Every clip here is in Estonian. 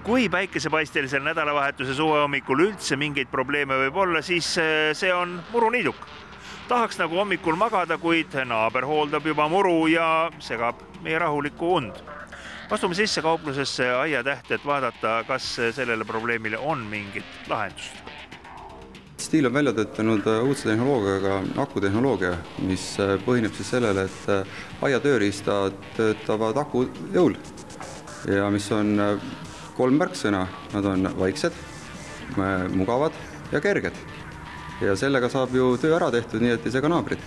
Kui päikesepaistelisel nädalavahetuse suve hommikul üldse mingeid probleeme võib olla, siis see on muruniiduk. Tahaks nagu hommikul magada, kuid naaber hooldab juba muru ja segab meie rahulikku und. Astume sisse kauplusesse Aiatäht, et vaadata, kas sellele probleemile on mingit lahendust. Stiil on välja töötanud uudse tehnoloogiaga akutehnoloogia, mis põhineb siis sellele, et aia tööriistad töötavad aku jõul ja mis on 3 märksõna. Nad on vaiksed, mugavad ja kerged. Ja sellega saab ju töö ära tehtud, nii et ei sega naabrit.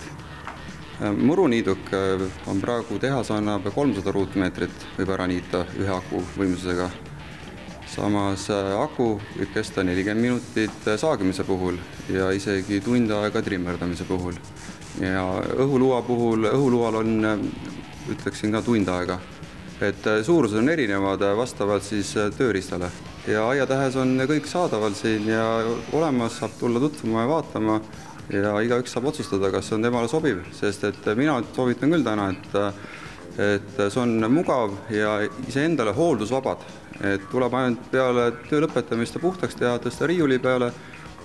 Muruniiduk on praegu tehas annab 300 ruutmeetrit võib ära niita ühe aku võimsusega. Samas aku võib kesta 40 minutit saagimise puhul ja isegi tund aega trimmerdamise puhul. Ja õhulual on, ütleksin ka, tund aega. Et suurused on erinevad vastavalt siis tööriistale. Ja Aiatähes on kõik saadaval siin ja olemas, saab tulla tutvuma ja vaatama ja igaüks saab otsustada, kas see on temale sobiv, sest et mina soovitan küll täna, et see on mugav ja iseendale hooldusvabad. Et tuleb ainult peale töö lõpetamist ja puhtaks teha, tõsta riiuli peale,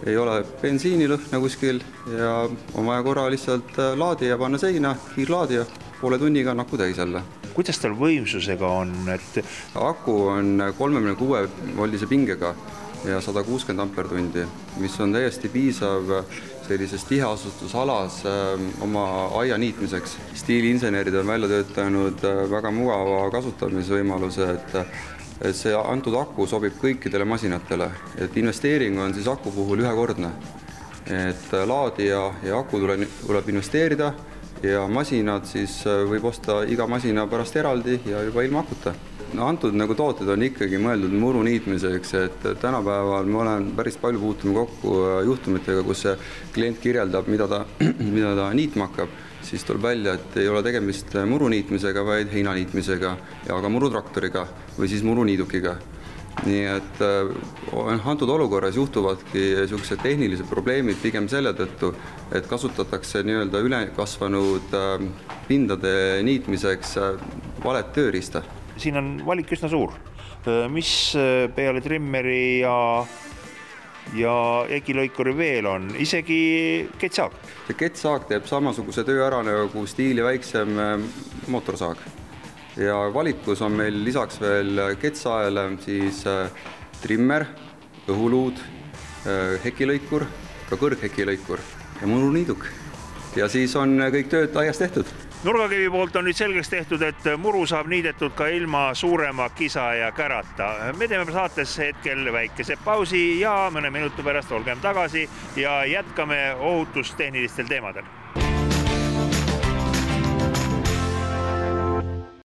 ei ole bensiinilõhna kuskil ja on vaja korra lihtsalt laadija panna seina, kiirlaadija, poole tunniga on aku täis jälle. Kuidas tal võimsusega on? Aku on 36 voldise pingega ja 160 ampertundi, mis on täiesti piisav sellises tiheasustusalas oma aia niitmiseks. Stiiliinsenerid on välja töötanud väga mugava kasutamisvõimaluse, et see antud aku sobib kõikidele masinatele. Et investeering on siis aku puhul ühekordne. Et laadija ja aku tuleb investeerida ja masinad siis võib osta iga masina pärast eraldi ja juba ilma akuta. Antud nagu tooted on ikkagi mõeldud muru niitmiseks, et tänapäeval ma olen päris palju puutunud kokku juhtumitega, kus see klient kirjeldab, mida ta niitma hakkab, siis tuleb välja, et ei ole tegemist muru niitmisega, vaid heina niitmisega ja ka murutraktoriga või siis muruniidukiga. Nii et antud olukorras juhtuvadki sellised tehnilised probleemid pigem selle tõttu, et kasutatakse nii-öelda ülekasvanud pindade niitmiseks valet tööriista. Siin on valik üsna suur. Mis peale trimmeri ja ekilõikuri veel on? Isegi ketsaag. See ketsaag teeb samasuguse töö ära nagu stiili väiksem mootorsaag. Ja valikus on meil lisaks veel ketsaele siis trimmer, õhuluud, hekilõikur, ka kõrghekilõikur ja muruniiduk. Ja siis on kõik tööd aias tehtud. Nurgakivi poolt on nüüd selgeks tehtud, et muru saab niidetud ka ilma suurema kisa ja kärata. Me teeme saates hetkel väikese pausi ja mõne minuti pärast olgem tagasi ja jätkame ohutustehnilistel teemadel.